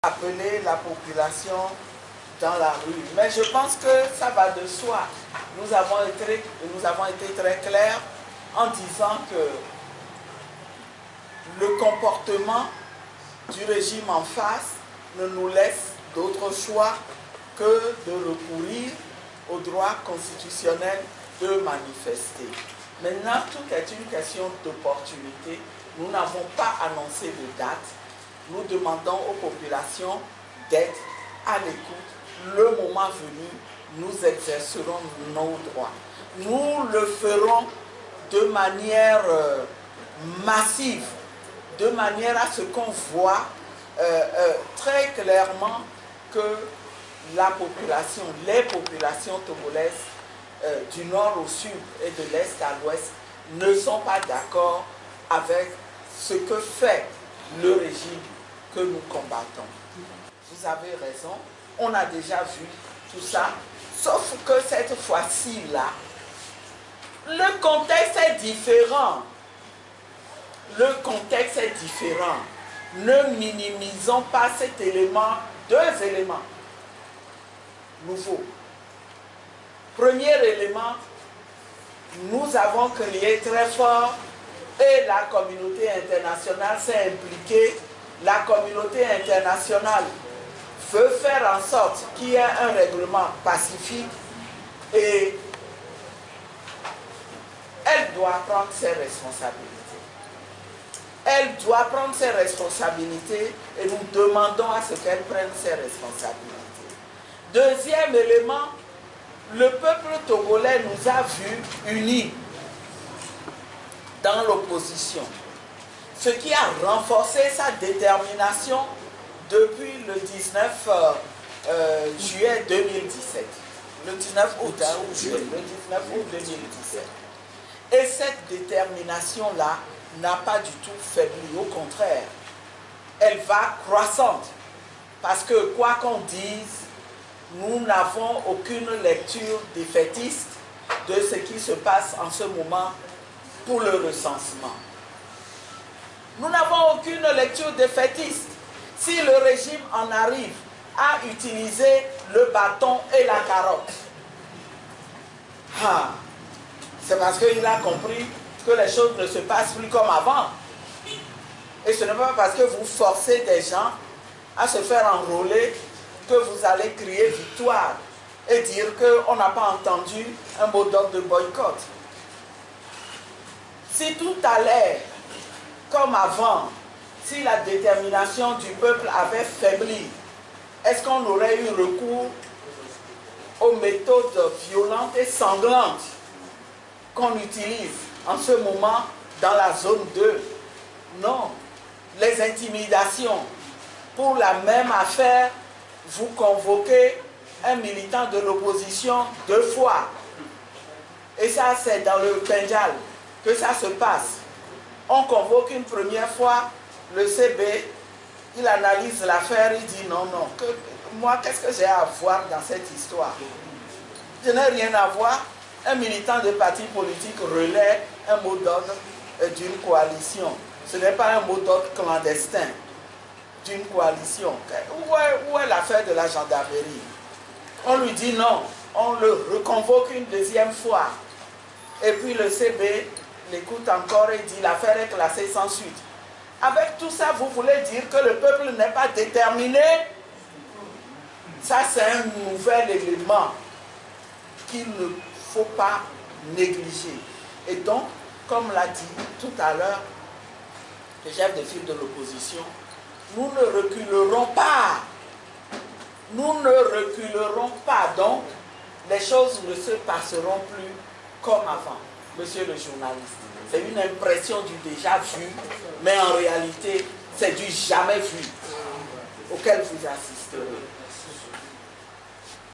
appeler la population dans la rue. Mais je pense que ça va de soi. Nous avons été très clairs en disant que le comportement du régime en face ne nous laisse d'autre choix que de recourir au droit constitutionnel de manifester. Maintenant, tout est une question d'opportunité. Nous n'avons pas annoncé de date. Nous demandons aux populations d'être à l'écoute. Le moment venu, nous exercerons nos droits. Nous le ferons de manière massive, de manière à ce qu'on voit très clairement que la population, les populations togolaises du nord au sud et de l'est à l'ouest ne sont pas d'accord avec ce que fait le régime que nous combattons. Vous avez raison, on a déjà vu tout ça, sauf que cette fois-ci-là, le contexte est différent. Le contexte est différent. Ne minimisons pas cet élément, deux éléments nouveaux. Premier élément, nous avons crié très fort et la communauté internationale s'est impliquée. La communauté internationale veut faire en sorte qu'il y ait un règlement pacifique et elle doit prendre ses responsabilités. Elle doit prendre ses responsabilités et nous demandons à ce qu'elle prenne ses responsabilités. Deuxième élément, le peuple togolais nous a vus unis dans l'opposition, ce qui a renforcé sa détermination depuis le 19 juillet 2017. Le 19 août, le 19 août 2017. Et cette détermination-là n'a pas du tout faibli, au contraire, elle va croissante. Parce que quoi qu'on dise, nous n'avons aucune lecture défaitiste de ce qui se passe en ce moment pour le recensement. Nous n'avons aucune lecture défaitiste. Si le régime en arrive à utiliser le bâton et la carotte, c'est parce qu'il a compris que les choses ne se passent plus comme avant. Et ce n'est pas parce que vous forcez des gens à se faire enrôler que vous allez crier victoire et dire qu'on n'a pas entendu un mot d'ordre de boycott. Si tout allait comme avant, si la détermination du peuple avait faibli, est-ce qu'on aurait eu recours aux méthodes violentes et sanglantes qu'on utilise en ce moment dans la zone 2? Non. Les intimidations. Pour la même affaire, vous convoquez un militant de l'opposition 2 fois. Et ça, c'est dans le Pendjal que ça se passe. On convoque une première fois le CB, il analyse l'affaire, il dit non, moi, qu'est-ce que j'ai à voir dans cette histoire? Je n'ai rien à voir. Un militant de parti politique relaie un mot d'ordre d'une coalition. Ce n'est pas un mot d'ordre clandestin d'une coalition. Où est l'affaire de la gendarmerie? On lui dit non. On le reconvoque une deuxième fois. Et puis le CB l'écoute encore et dit l'affaire est classée sans suite. Avec tout ça, vous voulez dire que le peuple n'est pas déterminé? Ça, c'est un nouvel élément qu'il ne faut pas négliger. Et donc, comme l'a dit tout à l'heure le chef de file de l'opposition, nous ne reculerons pas. Nous ne reculerons pas. Donc, les choses ne se passeront plus comme avant. Monsieur le journaliste, c'est une impression du déjà vu, mais en réalité, c'est du jamais vu auquel vous assisterez.